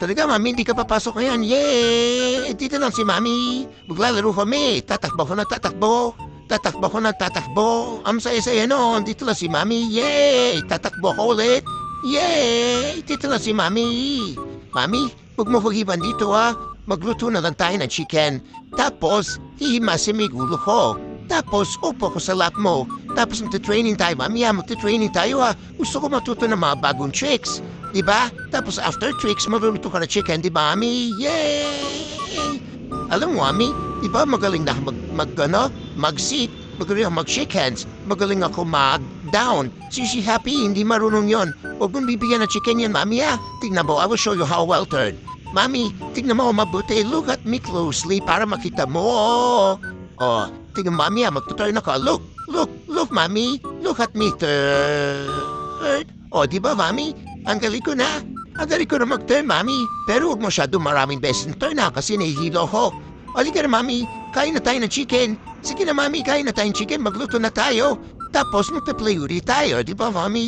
Talaga, Mami, hindi ka papasok ngayon. Yay! Dito lang si Mami. Maglalaro kami. Tatakbo ko na tatakbo. Tatakbo ko na tatakbo. Ang saya-saya noon. Dito lang si Mami. Yay! Tatakbo ko ulit. Yay! Dito lang si Mami. Mami, huwag mo hugiban dito ha. Magluto na lang tayo ng chicken. Tapos, hihimasin mo yung gulo ko. Tapos, upo ko sa lap mo. Tapos, magta-training tayo, Mami. Magta-training tayo ha. Gusto ko matuto ng mga bagong tricks. Diba? Tapos after tricks, magluluto ka na chicken, diba, Mami? Yay! Alam mo, Mami, diba magaling na mag-sit, magaling ako mag-shake-hands, magaling ako mag-down. Si Happy, hindi marunong yon. Huwag mong bibigyan ng chicken yan, Mami, ha? Tignan mo, I will show you how well turned. Mami, tignan mo mabuti. Look at me closely para makita mo. Oh, tignan, Mami, ha? Magtuturn ako. Look, Mami. Look at me, third. Oh, diba, Mami? Ang galing ko na. Ang galing ko na mag-turn, Mami. Pero huwag masyado maraming beses na turn na kasi nahihilo ko. Halika na, Mami. Kain na tayo ng chicken. Sige na, Mami. Kain na tayong chicken. Magluto na tayo. Tapos magpa-play ulit tayo. Di ba, Mami?